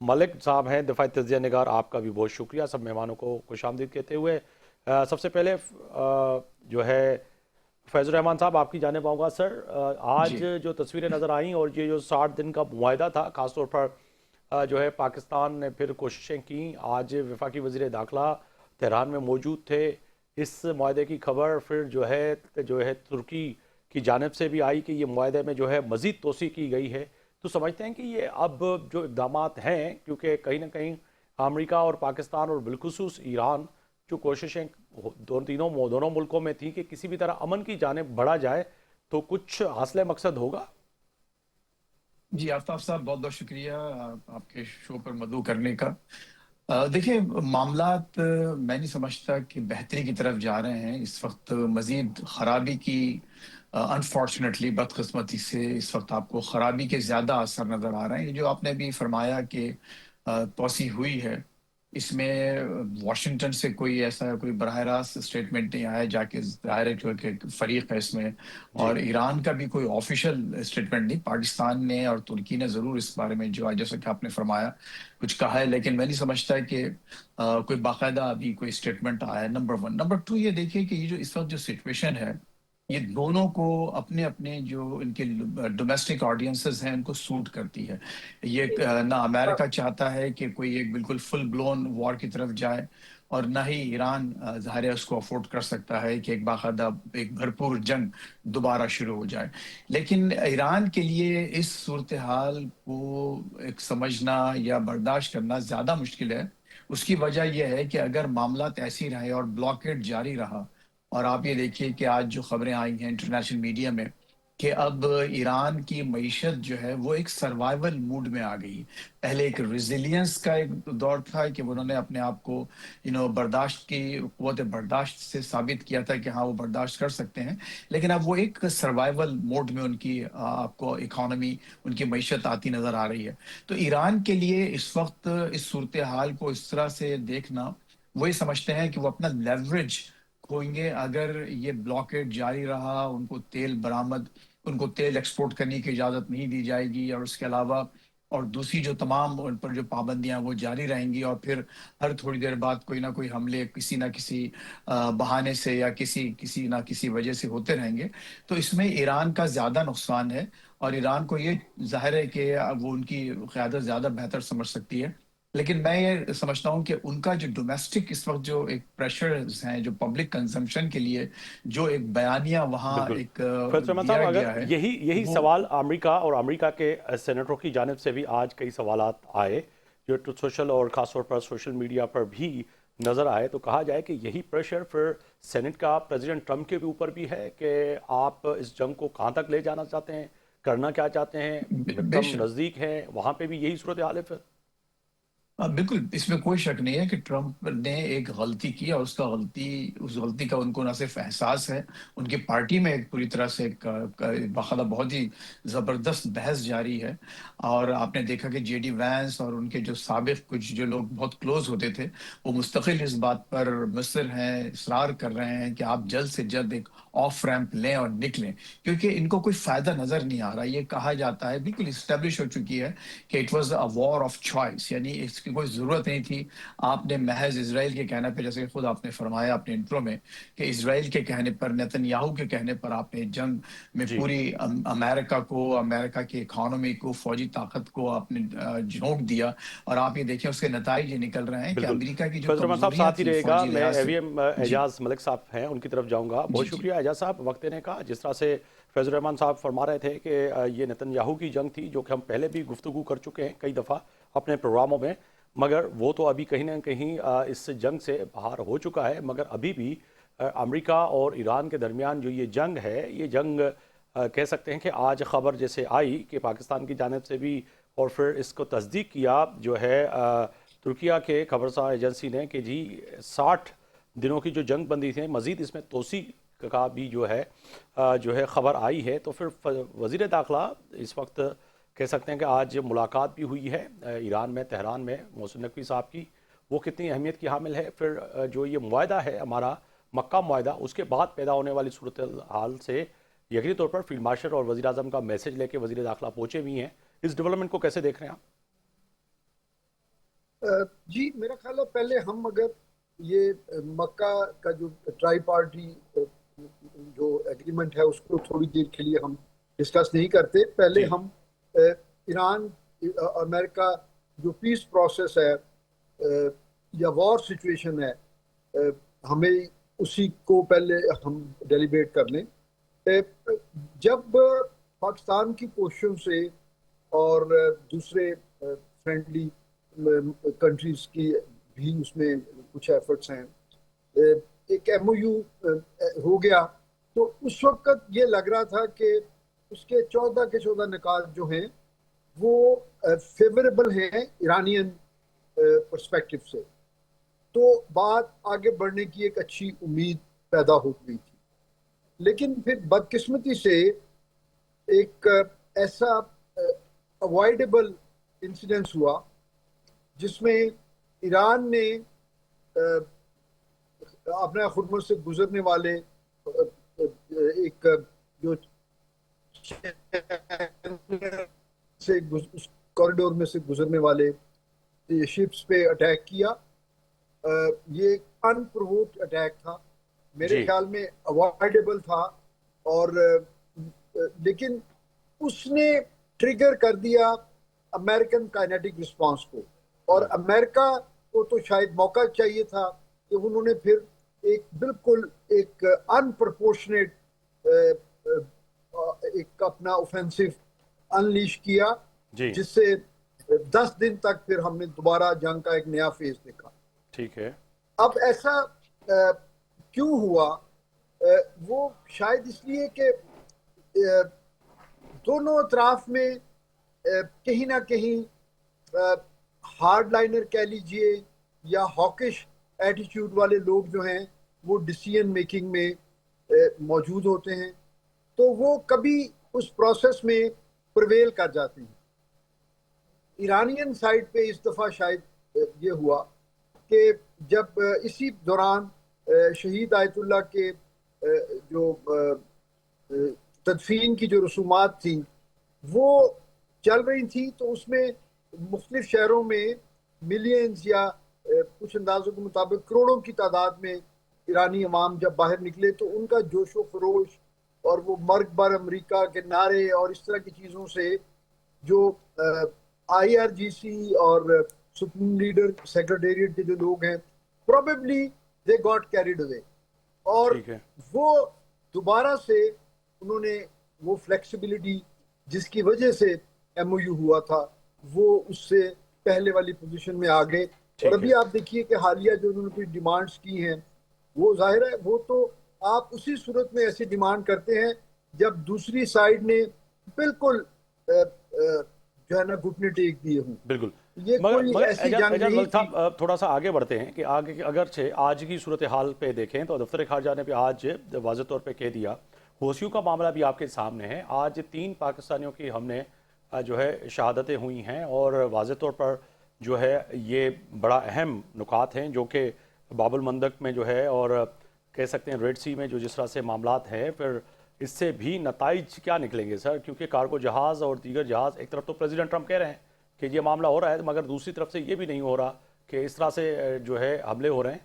ملک صاحب ہیں دفاعی تجزیہ نگار، آپ کا بھی بہت شکریہ، سب مہمانوں کو خوش آمدید کہتے ہوئے سب سے پہلے جو ہے فیض الرحمان صاحب آپ کی جانب آؤں گا سر۔ آج جی جو تصویریں نظر آئیں اور یہ جو 60 دن کا معاہدہ تھا، خاص طور پر جو ہے پاکستان نے پھر کوششیں کیں، آج وفاقی وزیر داخلہ تہران میں موجود تھے، اس معاہدے کی خبر پھر جو ہے ترکی کی جانب سے بھی آئی کہ یہ معاہدے میں جو ہے مزید توسیع کی گئی ہے، تو سمجھتے ہیں کہ یہ اب جو اقدامات ہیں، کیونکہ کہیں نہ کہیں امریکہ اور پاکستان اور بالخصوص ایران جو کوششیں دونوں ملکوں میں تھیں کہ کسی بھی طرح امن کی جانب بڑھا جائے، تو کچھ حاصل مقصد ہوگا؟ جی آفتاب صاحب، بہت بہت شکریہ آپ کے شو پر مدعو کرنے کا۔ دیکھیں، معاملات میں نہیں سمجھتا کہ بہتری کی طرف جا رہے ہیں۔ اس وقت مزید خرابی کی، انفارچونیٹلی بدقسمتی سے اس وقت آپ کو خرابی کے زیادہ اثر نظر آ رہے ہیں۔ یہ جو آپ نے بھی فرمایا کہ توسیع ہوئی ہے، اس میں واشنگٹن سے کوئی ایسا کوئی براہ راست اسٹیٹمنٹ نہیں آیا، جا کے ظاہر ہے کہ فریق ہے اس میں، جی اور ایران کا بھی کوئی آفیشیل اسٹیٹمنٹ نہیں۔ پاکستان نے اور ترکی نے ضرور اس بارے میں جو جیسا کہ آپ نے فرمایا کچھ کہا ہے، لیکن میں نہیں سمجھتا کہ کوئی باقاعدہ ابھی کوئی اسٹیٹمنٹ آیا ہے، نمبر ون۔ نمبر ٹو، یہ دیکھیے کہ یہ جو اس وقت جو سچویشن ہے، یہ دونوں کو اپنے اپنے جو ان کے ڈومیسٹک آڈینسز ہیں ان کو سوٹ کرتی ہے۔ یہ نہ امریکہ چاہتا ہے کہ کوئی ایک بالکل فل بلون وار کی طرف جائے، اور نہ ہی ایران ظاہر ہے اس کو افورڈ کر سکتا ہے کہ ایک باقاعدہ ایک بھرپور جنگ دوبارہ شروع ہو جائے۔ لیکن ایران کے لیے اس صورتحال کو ایک سمجھنا یا برداشت کرنا زیادہ مشکل ہے۔ اس کی وجہ یہ ہے کہ اگر معاملات ایسی رہے اور بلاکیڈ جاری رہا، اور آپ یہ دیکھیے کہ آج جو خبریں آئی ہیں انٹرنیشنل میڈیا میں کہ اب ایران کی معیشت جو ہے وہ ایک سروائیول موڈ میں آ گئی۔ پہلے ایک ریزیلینس کا ایک دور تھا کہ انہوں نے اپنے آپ کو برداشت کی قوت برداشت سے ثابت کیا تھا کہ ہاں وہ برداشت کر سکتے ہیں، لیکن اب وہ ایک سروائیول موڈ میں ان کی آپ کو اکانومی، ان کی معیشت آتی نظر آ رہی ہے۔ تو ایران کے لیے اس وقت اس صورتحال کو اس طرح سے دیکھنا، وہی سمجھتے ہیں کہ وہ اپنا لیوریج کھوئیں گے اگر یہ بلاکیڈ جاری رہا، ان کو تیل ایکسپورٹ کرنے کی اجازت نہیں دی جائے گی، اور اس کے علاوہ اور دوسری جو تمام ان پر جو پابندیاں وہ جاری رہیں گی، اور پھر ہر تھوڑی دیر بعد کوئی نہ کوئی حملے کسی نہ کسی بہانے سے یا کسی نہ کسی وجہ سے ہوتے رہیں گے، تو اس میں ایران کا زیادہ نقصان ہے۔ اور ایران کو یہ ظاہر ہے کہ وہ ان کی قیادت زیادہ بہتر سمجھ سکتی ہے، لیکن میں یہ سمجھتا ہوں کہ ان کا جو ڈومیسٹک اس وقت جو ایک پریشرز ہیں جو پبلک کنزمپشن کے لیے جو ایک بیانیہ وہاں بالکل۔ ایک فیض رحمان صاحب، دیا اگر گیا ہے یہی وہ سوال امریکہ اور امریکہ کے سینیٹروں کی جانب سے بھی آج کئی سوالات آئے، جو ٹروتھ سوشل اور خاص طور پر سوشل میڈیا پر بھی نظر آئے، تو کہا جائے کہ یہی پریشر پھر سینٹ کا پریزیڈنٹ ٹرمپ کے اوپر بھی ہے کہ آپ اس جنگ کو کہاں تک لے جانا چاہتے ہیں، کرنا کیا چاہتے ہیں، مڈ بے ٹرم شک نزدیک ہیں، وہاں پہ بھی یہی صورتحال ہے پھر؟ بالکل، اس میں کوئی شک نہیں ہے کہ ٹرمپ نے ایک غلطی کی، اور اس غلطی کا ان کو نہ صرف احساس ہے، ان کی پارٹی میں ایک پوری طرح سے باقاعدہ بہت ہی زبردست بحث جاری ہے۔ اور آپ نے دیکھا کہ جے ڈی وینس اور ان کے جو سابق کچھ جو لوگ بہت کلوز ہوتے تھے، وہ مستقل اس بات پر مصر ہیں، اصرار کر رہے ہیں کہ آپ جلد سے جلد ایک آف ریمپ لیں اور نکلیں، کیونکہ ان کو کوئی فائدہ نظر نہیں آ رہا۔ یہ کہا جاتا ہے، بالکل اسٹیبلش ہو چکی ہے کہ it was a war of choice, یعنی اس کی کوئی ضرورت نہیں تھی۔ آپ نے محض اسرائیل کے کہنے پہ، جیسے خود آپ نے فرمایا اپنے انٹرو میں کہ اسرائیل کے کہنے پر، نیتن یاہو کے کہنے پر آپ نے جنگ میں جی پوری امریکہ کو، امریکہ کی اکانومی کو، فوجی طاقت کو آپ نے جھونک دیا، اور آپ یہ دیکھیں اس کے نتائج یہ نکل رہے ہیں کہ بالکل۔ امریکہ کی جو فیض رحمان صاحب کمزوریاں ساتھ ہی تھی رہے گا، فوجی میں لحاظ اے سے۔ وی ایم جی اعجاز ملک صاحب ہیں، ان کی طرف جاؤں گا۔ بہت جی جی شکریہ اعجاز صاحب وقت دینے کا۔ جس طرح سے فیض الرحمان صاحب فرما رہے تھے کہ یہ نتن یاہو کی جنگ تھی، جو کہ ہم پہلے بھی گفتگو کر چکے ہیں کئی دفعہ اپنے پروگراموں میں، مگر وہ تو ابھی کہیں نہ کہیں اس جنگ سے باہر ہو چکا ہے، مگر ابھی بھی امریکہ اور ایران کے درمیان جو یہ جنگ ہے، یہ جنگ کہہ سکتے ہیں کہ آج خبر جیسے آئی کہ پاکستان کی جانب سے بھی، اور پھر اس کو تصدیق کیا جو ہے ترکیہ کے خبرساں ایجنسی نے کہ جی 60 دنوں کی جو جنگ بندی تھی، مزید اس میں توسیع کا بھی جو ہے خبر آئی ہے، تو پھر وزیر داخلہ اس وقت کہہ سکتے ہیں کہ آج ملاقات بھی ہوئی ہے ایران میں، تہران میں، محسن نقوی صاحب کی، وہ کتنی اہمیت کی حامل ہے؟ پھر جو یہ معاہدہ ہے ہمارا مکہ معاہدہ، اس کے بعد پیدا ہونے والی صورتحال سے یقینی طور پر فیلڈ مارشل اور وزیر اعظم کا میسج لے کے وزیر داخلہ پہنچے بھی ہیں، اس ڈیولپمنٹ کو کیسے دیکھ رہے ہیں آپ؟ جی میرا خیال ہے پہلے ہم اگر یہ مکہ کا جو ٹرائی پارٹی جو ایگریمنٹ ہے اس کو تھوڑی دیر کے لیے ہم ڈسکس نہیں کرتے. پہلے جی ہم ایران امریکہ جو پیس پروسیس ہے یا وار سچویشن ہے ہمیں اسی کو پہلے ہم ڈیلیبریٹ کر لیں. جب پاکستان کی کوششوں سے اور دوسرے فرینڈلی کنٹریز کی بھی اس میں کچھ ایفرٹس ہیں ایک ایم او یو ہو گیا تو اس وقت یہ لگ رہا تھا کہ اس کے 14 نکات جو ہیں وہ فیوریبل ہیں ایرانین پرسپیکٹو سے. تو بات آگے بڑھنے کی ایک اچھی امید پیدا ہو گئی تھی. لیکن پھر بدقسمتی سے ایک ایسا اوائڈیبل انسیڈنس ہوا جس میں ایران نے اپنے خرمن سے گزرنے والے ایک جو اس کوریڈور میں سے گزرنے والے شپس پہ اٹیک کیا. یہ ان پرووکڈ اٹیک تھا, میرے جی خیال میں اوائڈیبل تھا, اور لیکن اس نے ٹریگر کر دیا امریکن کائنیٹک رسپانس کو, اور امریکہ کو تو شاید موقع چاہیے تھا کہ انہوں نے پھر ایک بالکل ایک ان پرپورشنیٹ ایک اپنا اوفینسو انلیش کیا جی جس سے 10 دن تک پھر ہم نے دوبارہ جنگ کا ایک نیا فیز دیکھا. ٹھیک ہے. اب ایسا کیوں ہوا؟ وہ شاید اس لیے کہ دونوں اطراف میں کہیں نہ کہیں ہارڈ لائنر کہہ لیجئے یا ہاکش ایٹیٹیوڈ والے لوگ جو ہیں وہ ڈیسیژن میکنگ میں موجود ہوتے ہیں, تو وہ کبھی اس پروسیس میں پرویل کر جاتے ہیں. ایرانین سائڈ پہ اس دفعہ شاید یہ ہوا کہ جب اسی دوران شہید آیت اللہ کے جو تدفین کی جو رسومات تھیں وہ چل رہی تھیں, تو اس میں مختلف شہروں میں ملینز یا کچھ اندازوں کے مطابق کروڑوں کی تعداد میں ایرانی عوام جب باہر نکلے تو ان کا جوش و خروش اور وہ مرگ بر امریکہ کے نعرے اور اس طرح کی چیزوں سے جو آئی آر جی سی اور سپریم لیڈر سیکرٹیریٹ کے جو لوگ ہیں probably they got carried away, اور ٹھیک ہے. وہ دوبارہ سے انہوں نے وہ فلیکسیبلٹی جس کی وجہ سے ایم او یو ہوا تھا وہ اس سے پہلے والی پوزیشن میں آ گئے. اور ٹھیک ہے. ابھی آپ دیکھیے کہ حالیہ جو انہوں نے کوئی ڈیمانڈز کی ہیں وہ ظاہر ہے وہ تو آپ اسی صورت میں ایسی ڈیمانڈ کرتے ہیں جب دوسری سائیڈ نے بالکل جو ہے نا گھٹنے ٹیک دیے ہوں. بالکل. یہ کوئی مگر ایسی جنگ اعجاز نہیں ملک تھی. صاحب تھوڑا سا آگے بڑھتے ہیں کہ آگے اگرچہ آج کی صورتحال پہ دیکھیں تو دفتر خارجہ نے بھی آج واضح طور پہ کہہ دیا, حوثیوں کا معاملہ بھی آپ کے سامنے ہے. آج 3 پاکستانیوں کی ہم نے جو ہے شہادتیں ہوئی ہیں, اور واضح طور پر جو ہے یہ بڑا اہم نکات ہیں جو کہ باب المندب میں جو ہے, اور کہہ سکتے ہیں ریڈ سی میں جو جس طرح سے معاملات ہیں, پھر اس سے بھی نتائج کیا نکلیں گے سر؟ کیونکہ کارگو جہاز اور دیگر جہاز, ایک طرف تو پریزیڈنٹ ٹرمپ کہہ رہے ہیں کہ یہ معاملہ ہو رہا ہے, مگر دوسری طرف سے یہ بھی نہیں ہو رہا کہ اس طرح سے جو ہے حملے ہو رہے ہیں.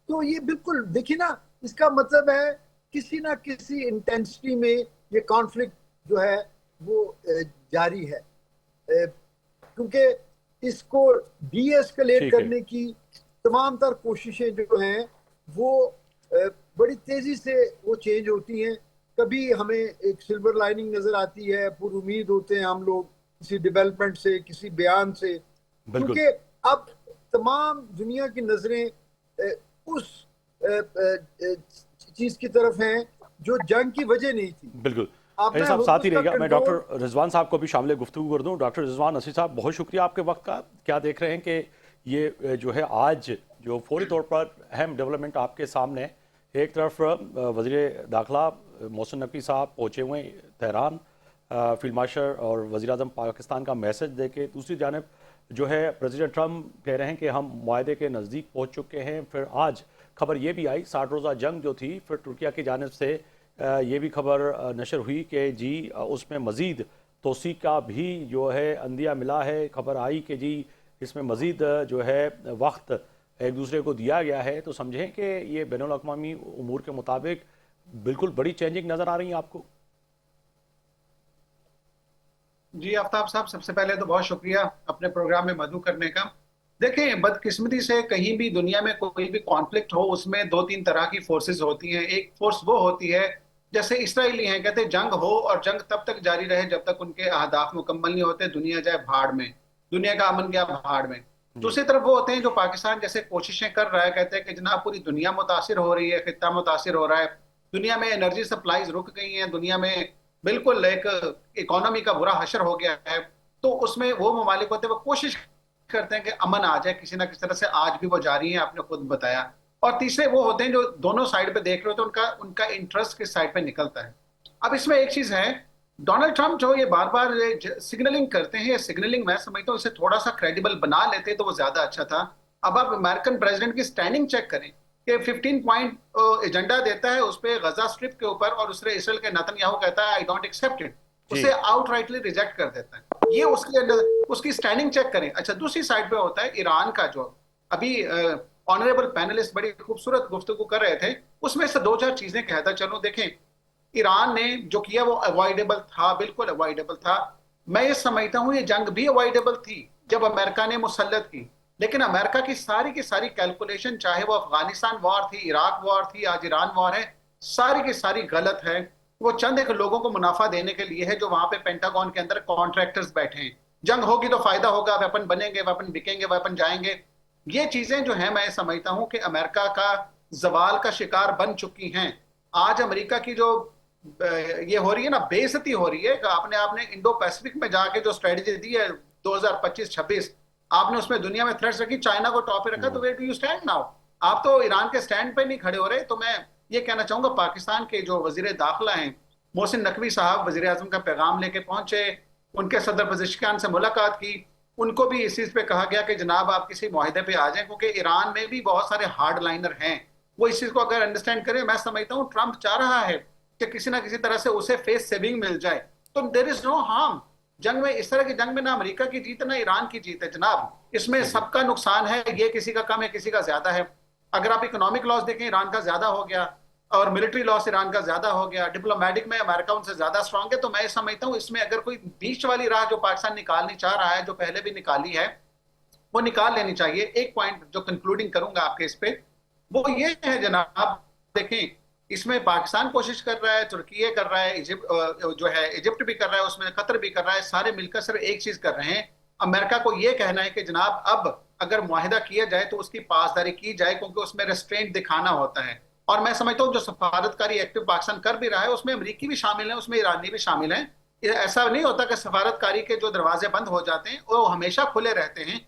تو یہ بالکل دیکھیے نا, اس کا مطلب ہے کسی نہ کسی انٹینسٹی میں یہ کانفلکٹ جو ہے وہ جاری ہے, کیونکہ اس کو ڈی ایسکلیٹ ٹھیک ہے. کرنے کی تمام تر کوششیں جو ہیں وہ بڑی تیزی سے وہ چینج ہوتی ہیں. کبھی ہمیں ایک سلور لائننگ نظر آتی ہے, پر امید ہوتے ہیں ہم لوگ کسی ڈیولپمنٹ سے, کسی بیان سے, بالکل. کیونکہ اب تمام دنیا کی نظریں اس چیز کی طرف ہیں جو جنگ کی وجہ نہیں تھی. بالکل. آپ نے صاحب ساتھ ہی ہرمز کا رہے گا, میں کنٹرول. ڈاکٹر رضوان صاحب کو بھی شامل گفتگو کر دوں. ڈاکٹر رضوان نصیر صاحب, بہت شکریہ آپ کے وقت کا. کیا دیکھ رہے ہیں کہ یہ جو ہے آج جو فوری طور پر اہم ڈیولپمنٹ آپ کے سامنے, ایک طرف وزیر داخلہ محسن نقوی صاحب پہنچے ہوئے ہیں تہران فیلڈ مارشل اور وزیر اعظم پاکستان کا میسج دے کے, دوسری جانب جو ہے پریزیڈنٹ ٹرمپ کہہ رہے ہیں کہ ہم معاہدے کے نزدیک پہنچ چکے ہیں. پھر آج خبر یہ بھی آئی 60 روزہ جنگ جو تھی, پھر ترکیہ کی جانب سے یہ بھی خبر نشر ہوئی کہ جی اس میں مزید توسیع کا بھی جو ہے اندیہ ملا ہے. خبر آئی کہ جی اس میں مزید جو ہے وقت ایک دوسرے کو دیا گیا ہے, تو سمجھیں کہ یہ بین الاقوامی امور کے مطابق بالکل بڑی چینجنگ نظر آ رہی ہیں آپ کو؟ جی آفتاب صاحب، سب سے پہلے تو بہت شکریہ اپنے پروگرام میں مدعو کرنے کا. دیکھیں، بدقسمتی سے کہیں بھی دنیا میں کوئی بھی کانفلکٹ ہو، اس میں دو تین طرح کی فورسز ہوتی ہیں. ایک فورس وہ ہوتی ہے جیسے اسرائیلی ہیں، کہتے ہیں جنگ ہو اور جنگ تب تک جاری رہے جب تک ان کے اہداف مکمل نہیں ہوتے، دنیا جائے بھاڑ میں، دنیا کا امن گیا بھاڑ میں. دوسری طرف وہ ہوتے ہیں جو پاکستان جیسے کوششیں کر رہا ہے، کہتے ہیں کہ جناب پوری دنیا متاثر ہو رہی ہے، خطہ متاثر ہو رہا ہے، دنیا میں انرجی سپلائیز رک گئی ہیں، دنیا میں بالکل ایک اکانومی کا برا حشر ہو گیا ہے. تو اس میں وہ ممالک ہوتے ہیں وہ کوشش کرتے ہیں کہ امن آ جائے کسی نہ کسی طرح سے. آج بھی وہ جاری ہیں، آپ نے خود بتایا. اور تیسرے وہ ہوتے ہیں جو دونوں سائڈ پہ دیکھ رہے ہوتے ہیں، ان کا انٹرسٹ کس سائڈ پہ نکلتا ہے. اب اس میں ایک چیز ہے، ڈونلڈ ٹرمپ جو یہ بار بار سگنلنگ کرتے ہیں، یہ سگنلنگ میں سمجھتا ہوں اسے تھوڑا سا کریڈیبل بنا لیتے تو وہ زیادہ اچھا تھا. اب آپ امریکن پریزیڈنٹ کی سٹینڈنگ چیک کریں کہ 15 پوائنٹ ایجنڈا دیتا ہے اس پہ غزہ اسٹرپ کے اوپر، اور دوسرے اسرائیل کے نیتن یاہو کہتا ہے آئی ڈونٹ ایکسپٹ اٹ، اسے آؤٹ رائٹلی ریجیکٹ کر دیتا ہے. یہ اس کی سٹینڈنگ چیک کریں. اچھا، دوسری سائڈ پہ ہوتا ہے ایران کا، جو ابھی آنریبل پینلسٹ بڑی خوبصورت گفتگو کر رہے تھے، اس میں سے دو چار چیزیں کہتا چلو. دیکھیں، ایران نے جو کیا وہ اوائڈیبل تھا، بالکل اوائڈیبل تھا. میں یہ سمجھتا ہوں یہ جنگ بھی اوائڈیبل تھی جب امریکہ نے مسلط کی، لیکن امریکہ کی ساری کیلکولیشن، چاہے وہ افغانستان وار تھی، عراق وار تھی، آج ایران وار ہے، ساری کی ساری غلط ہے. وہ چند ایک لوگوں کو منافع دینے کے لیے ہے جو وہاں پہ پینٹاگون کے اندر کانٹریکٹرز بیٹھے ہیں. جنگ ہوگی تو فائدہ ہوگا، ویپن بنیں گے، ویپن بکیں گے، ویپن جائیں گے. یہ چیزیں جو ہیں میں سمجھتا ہوں کہ امریکہ کا زوال کا شکار بن چکی ہیں. آج امریکہ کی جو یہ ہو رہی ہے نا، بے عزتی ہو رہی ہے. آپ نے انڈو پیسفک میں جا کے جو اسٹریٹجی دی ہے 2025-26، آپ نے اس میں دنیا میں تھریٹس رکھی، چائنا کو ٹاپ پہ رکھا. تو where do you stand now? آپ تو ایران کے اسٹینڈ پہ نہیں کھڑے ہو رہے. تو میں یہ کہنا چاہوں گا، پاکستان کے جو وزیر داخلہ ہیں محسن نقوی صاحب، وزیر اعظم کا پیغام لے کے پہنچے، ان کے صدر پزشکیان سے ملاقات کی، ان کو بھی اس چیز پہ کہا گیا کہ جناب آپ کسی معاہدے پہ آ جائیں، کیونکہ ایران میں بھی بہت سارے ہارڈ لائنر ہیں. وہ اس چیز کو اگر انڈرسٹینڈ کریں، میں سمجھتا ہوں ٹرمپ چاہ رہا ہے کہ کسی نہ کسی طرح سے اسے فیس سیونگ مل جائے. تو دیر از نو ہارم جنگ میں. اس طرح کی جنگ میں نہ امریکہ کی جیت نہ ایران کی جیت ہے جناب. اس میں سب کا نقصان ہے، یہ کسی کا کم ہے، کسی کا زیادہ ہے. اگر آپ اکنامک لاس دیکھیں، ایران کا زیادہ ہو گیا، اور ملٹری لاس ایران کا زیادہ ہو گیا. ڈپلومیٹک میں امریکہ ان سے زیادہ اسٹرانگ ہے. تو میں سمجھتا ہوں اس میں اگر کوئی بیچ والی راہ جو پاکستان نکالنی چاہ رہا ہے، جو پہلے بھی نکالی ہے، وہ نکال لینی چاہیے. ایک پوائنٹ جو کنکلوڈنگ کروں گا آپ کے اس پہ، وہ یہ ہے جناب، دیکھیں اس میں پاکستان کوشش کر رہا ہے، ترکی کر رہا ہے، ایجپٹ بھی کر رہا ہے، اس میں قطر بھی کر رہا ہے. سارے مل کر صرف ایک چیز کر رہے ہیں، امریکہ کو یہ کہنا ہے کہ جناب اب اگر معاہدہ کیا جائے تو اس کی پاسداری کی جائے، کیونکہ اس میں ریسٹرینٹ دکھانا ہوتا ہے. اور میں سمجھتا ہوں جو سفارتکاری ایکٹیو پاکستان کر بھی رہا ہے، اس میں امریکی بھی شامل ہیں، اس میں ایرانی بھی شامل ہیں. ایسا نہیں ہوتا کہ سفارتکاری کے جو دروازے بند ہو جاتے ہیں، وہ ہمیشہ کھلے رہتے ہیں.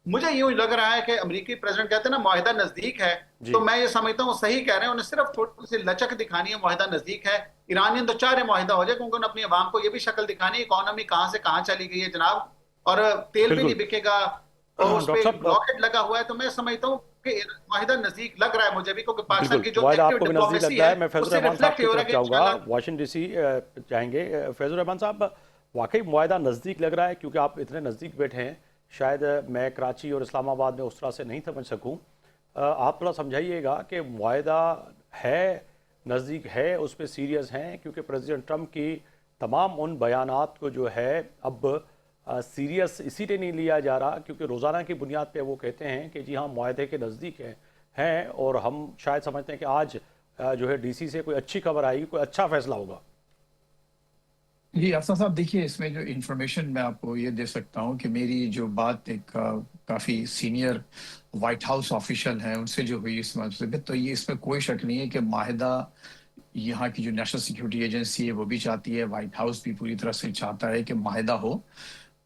مجھے یوں لگ رہا ہے کہ امریکی پریزیڈنٹ کہتے ہیں نا معاہدہ نزدیک ہے، تو میں یہ سمجھتا ہوں صحیح کہہ رہے ہیں. انہیں صرف تھوڑی سی لچک دکھانی ہے، معاہدہ نزدیک ہے. ایرانین تو چاہ رہے معاہدہ ہو جائے، کیونکہ انہیں اپنی عوام کو یہ بھی شکل دکھانی ہے اکانومی کہاں سے کہاں چلی گئی ہے جناب، اور تیل بھی نہیں بکے گا، اور اس پہ بلاکٹ لگا ہوا ہے. تو میں سمجھتا ہوں کہ معاہدہ نزدیک لگ رہا ہے مجھے بھی، کیونکہ پاکستان کی جو آپ کو بھی نزدیک لگتا ہے. میں فیض الرحمان صاحب کی طرف جاؤں گا، واشنگٹن ڈی سی جائیں گے. فیض الرحمان صاحب، واقعی معاہدہ نزدیک لگ رہا ہے؟ کیونکہ آپ اتنے نزدیک بیٹھے ہیں، شاید میں کراچی اور اسلام آباد میں اس طرح سے نہیں سمجھ سکوں. آپ تھوڑا سمجھائیے گا کہ معاہدہ ہے، نزدیک ہے، اس پہ سیریس ہیں؟ کیونکہ پریزیڈنٹ ٹرمپ کی تمام ان بیانات کو جو ہے اب سیریس اسی لیے نہیں لیا جا رہا کیونکہ روزانہ کی بنیاد پہ وہ کہتے ہیں کہ جی ہاں معاہدے کے نزدیک ہیں، اور ہم شاید سمجھتے ہیں کہ آج جو ہے ڈی سی سے کوئی اچھی خبر آئے گی، کوئی اچھا فیصلہ ہوگا. جی افسر صاحب، دیکھیے اس میں جو انفارمیشن میں آپ کو یہ دے سکتا ہوں کہ میری جو بات ایک کافی سینئر وائٹ ہاؤس آفیشل ہیں ان سے جو ہوئی اس مسئلے پہ، تو یہ اس میں کوئی شک نہیں ہے کہ معاہدہ یہاں کی جو نیشنل سیکیورٹی ایجنسی ہے وہ بھی چاہتی ہے، وائٹ ہاؤس بھی پوری طرح سے چاہتا ہے کہ معاہدہ ہو،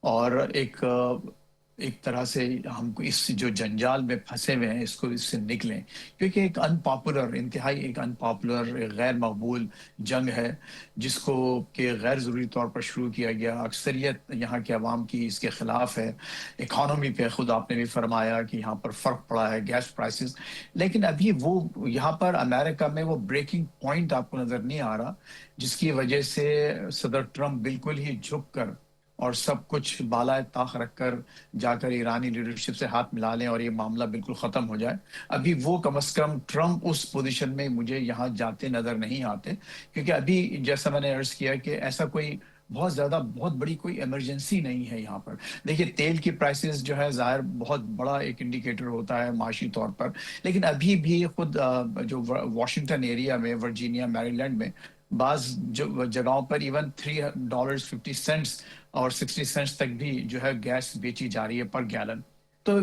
اور ایک طرح سے ہم کو اس جو جنجال میں پھنسے ہوئے ہیں اس سے نکلیں. کیونکہ ایک انتہائی ایک ان پاپولر، غیر مقبول جنگ ہے جس کو کہ غیر ضروری طور پر شروع کیا گیا. اکثریت یہاں کے عوام کی اس کے خلاف ہے. اکانومی پہ خود آپ نے بھی فرمایا کہ یہاں پر فرق پڑا ہے، گیس پرائسز. لیکن ابھی وہ یہاں پر امریکہ میں وہ بریکنگ پوائنٹ آپ کو نظر نہیں آ رہا جس کی وجہ سے صدر ٹرمپ بالکل ہی جھک کر اور سب کچھ بالائے طاق رکھ کر جا کر ایرانی لیڈرشپ سے ہاتھ ملا لیں اور یہ معاملہ بالکل ختم ہو جائے. ابھی وہ کم از کم ٹرمپ اس پوزیشن میں مجھے یہاں جاتے نظر نہیں آتے, کیونکہ ابھی جیسا میں نے عرض کیا کہ ایسا کوئی بہت بڑی کوئی ایمرجنسی نہیں ہے یہاں پر. دیکھیے تیل کی پرائسز جو ہے ظاہر بہت بڑا ایک انڈیکیٹر ہوتا ہے معاشی طور پر, لیکن ابھی بھی خود جو واشنگٹن ایریا میں, ورجینیا, میری لینڈ میں بعض جگہوں پر ایون $3.50 اور 60 سینٹس تک بھی جو ہے گیس بیچی جا رہی ہے پر گیلن. تو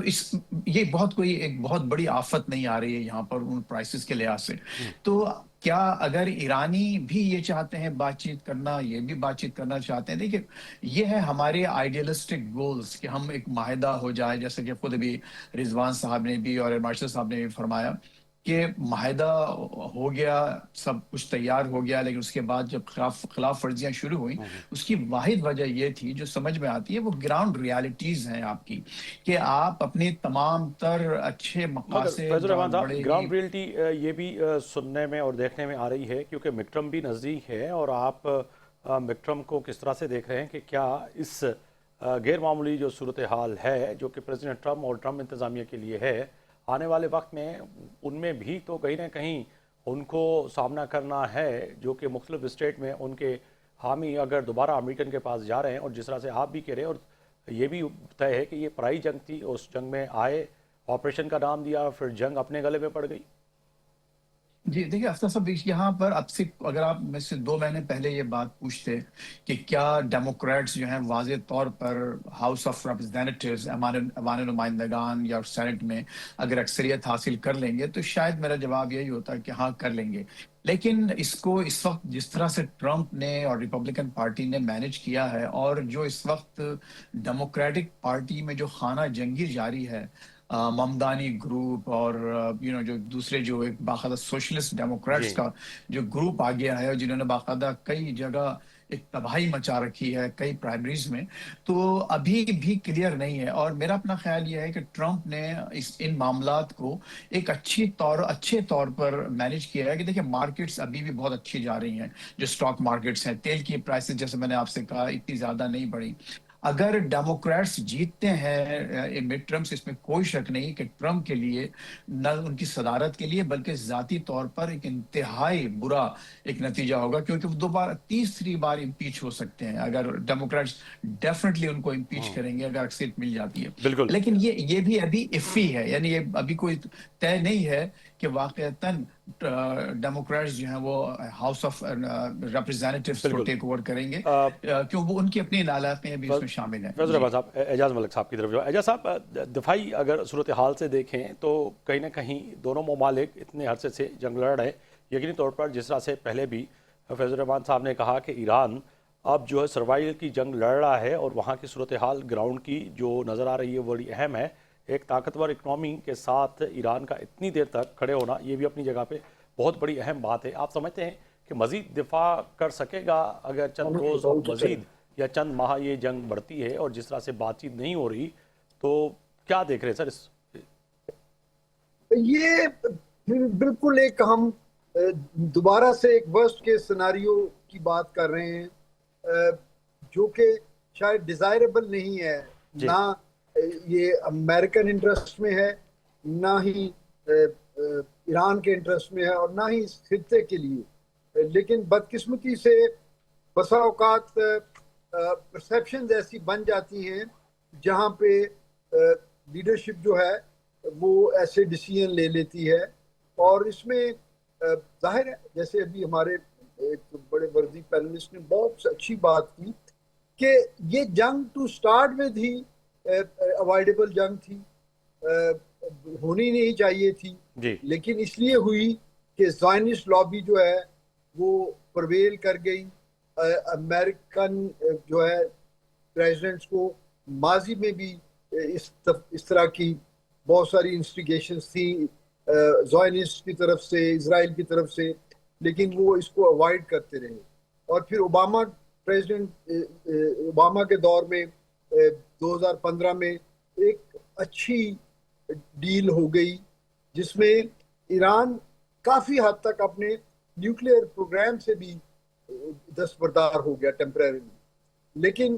یہ ایک بہت بڑی آفت نہیں آ رہی ہے یہاں پر ان پرائسز کے لحاظ سے. تو کیا اگر ایرانی بھی یہ چاہتے ہیں بات چیت کرنا, یہ بھی بات چیت کرنا چاہتے ہیں, دیکھیں یہ ہے ہمارے آئیڈیلسٹک گولز کہ ہم ایک معاہدہ ہو جائے, جیسے کہ خود ابھی رضوان صاحب نے بھی اور مارشل صاحب نے بھی فرمایا کہ معاہدہ ہو گیا, سب کچھ تیار ہو گیا, لیکن اس کے بعد جب خلاف ورزیاں شروع ہوئیں, اس کی واحد وجہ یہ تھی جو سمجھ میں آتی ہے, وہ گراؤنڈ ریالٹیز ہیں آپ کی, کہ آپ اپنے تمام تر اچھے مگر مقاصد فیض الرحمان اور صاحب بڑے گراؤنڈ ریئلٹی یہ بھی سننے میں اور دیکھنے میں آ رہی ہے, کیونکہ مڈ ٹرم بھی نزدیک ہے, اور آپ مڈ ٹرم کو کس طرح سے دیکھ رہے ہیں کہ کیا اس غیر معمولی جو صورتحال ہے جو کہ پریزیڈنٹ ٹرمپ اور ٹرمپ انتظامیہ کے لیے ہے, آنے والے وقت میں ان میں بھی تو کہیں نہ کہیں ان کو سامنا کرنا ہے, جو کہ مختلف اسٹیٹ میں ان کے حامی اگر دوبارہ امریکن کے پاس جا رہے ہیں, اور جس طرح سے آپ بھی کہہ رہے ہیں, اور یہ بھی طے ہے کہ یہ پرائی جنگ تھی, اس جنگ میں آئے, آپریشن کا نام دیا, پھر جنگ اپنے گلے میں پڑ گئی. جی دیکھیے افسر صاحب, یہاں پر اب سے اگر آپ میں سے 2 مہینے پہلے یہ بات پوچھتے کہ کیا ڈیموکریٹس جو ہیں واضح طور پر ہاؤس آف ریپرزینٹیوز, ایوان نمائندگان یا سینٹ میں اگر اکثریت حاصل کر لیں گے, تو شاید میرا جواب یہی ہوتا کہ ہاں کر لیں گے. لیکن اس کو اس وقت جس طرح سے ٹرمپ نے اور ریپبلکن پارٹی نے مینج کیا ہے, اور جو اس وقت ڈیموکریٹک پارٹی میں جو خانہ جنگی جاری ہے, ممدانی گروپ اور جو دوسرے جو ایک باقاعدہ سوشلسٹ ڈیموکریٹس جی کا جو گروپ آ گیا ہے, جنہوں نے باقاعدہ کئی جگہ ایک تباہی مچا رکھی ہے کئی پرائمریز میں, تو ابھی بھی کلیئر نہیں ہے. اور میرا اپنا خیال یہ ہے کہ ٹرمپ نے ان معاملات کو ایک اچھے طور پر مینج کیا ہے, کہ دیکھیں مارکیٹس ابھی بھی بہت اچھی جا رہی ہیں, جو اسٹاک مارکیٹس ہیں, تیل کی پرائسز جیسے میں نے آپ سے کہا اتنی زیادہ نہیں بڑھی. اگر ڈیموکریٹس جیتتے ہیں مڈ ٹرمس, اس میں کوئی شک نہیں کہ ٹرمپ کے لیے نہ ان کی صدارت کے لیے بلکہ ذاتی طور پر ایک انتہائی برا ایک نتیجہ ہوگا, کیونکہ وہ تیسری بار امپیچ ہو سکتے ہیں اگر ڈیموکریٹس ڈیفینیٹلی ان کو امپیچ کریں گے اگر اکثریت مل جاتی ہے. بالکل. لیکن یہ بھی ابھی افی ہے, یعنی یہ ابھی کوئی طے نہیں ہے کہ واقعتاً ڈیموکریٹس جو ہیں وہ ہاؤس آف ریپرزینٹیوز کو ٹیک اوور کریں گے, کیوں وہ ان کی اپنی عدالتیں بھی اس میں شامل ہیں. فیض الرحمان صاحب, اعجاز ملک صاحب کی طرف جو. اعجاز صاحب, دفاعی اگر صورتحال سے دیکھیں تو کہیں نہ کہیں دونوں ممالک اتنے عرصے سے جنگ لڑ رہے ہیں, یقینی طور پر جس طرح سے پہلے بھی فیض الرحمان صاحب نے کہا کہ ایران اب جو ہے سروائیول کی جنگ لڑ رہا ہے, اور وہاں کی صورتحال گراؤنڈ کی جو نظر آ رہی ہے بڑی اہم ہے. ایک طاقتور اکنامی کے ساتھ ایران کا اتنی دیر تک کھڑے ہونا, یہ بھی اپنی جگہ پہ بہت بڑی اہم بات ہے. آپ سمجھتے ہیں کہ مزید دفاع کر سکے گا اگر چند روز اور مزید یا چند ماہ یہ جنگ بڑھتی ہے, اور جس طرح سے بات چیت نہیں ہو رہی, تو کیا دیکھ رہے ہیں سر اس؟ یہ بالکل ایک ہم دوبارہ سے ایک ورسٹ کے سیناریو کی بات کر رہے ہیں, جو کہ شاید ڈیزائربل نہیں ہے, نہ یہ امریکن انٹرسٹ میں ہے, نہ ہی ایران کے انٹرسٹ میں ہے, اور نہ ہی اس خطے کے لیے. لیکن بدقسمتی سے بسا اوقات پرسیپشنز ایسی بن جاتی ہیں جہاں پہ لیڈرشپ جو ہے وہ ایسے ڈیسیژن لے لیتی ہے, اور اس میں ظاہر ہے جیسے ابھی ہمارے ایک بڑے ورزی پینلسٹ نے بہت اچھی بات کی کہ یہ جنگ ٹو سٹارٹ ود ہی اوائڈیبل جنگ تھی, ہونی نہیں چاہیے تھی, لیکن اس لیے ہوئی کہ زائنسٹ لابی جو ہے وہ پرویل کر گئی. امریکن جو ہے پریزیڈنٹس کو ماضی میں بھی اس طرح کی بہت ساری انسٹیگیشنز تھیں زائنسٹ کی طرف سے, اسرائیل کی طرف سے, لیکن وہ اس کو اوائڈ کرتے رہے. اور پھر پریزیڈنٹ اوباما کے دور میں 2015 میں ایک اچھی ڈیل ہو گئی جس میں ایران کافی حد تک اپنے نیوکلیئر پروگرام سے بھی دستبردار ہو گیا ٹیمپریریلی. لیکن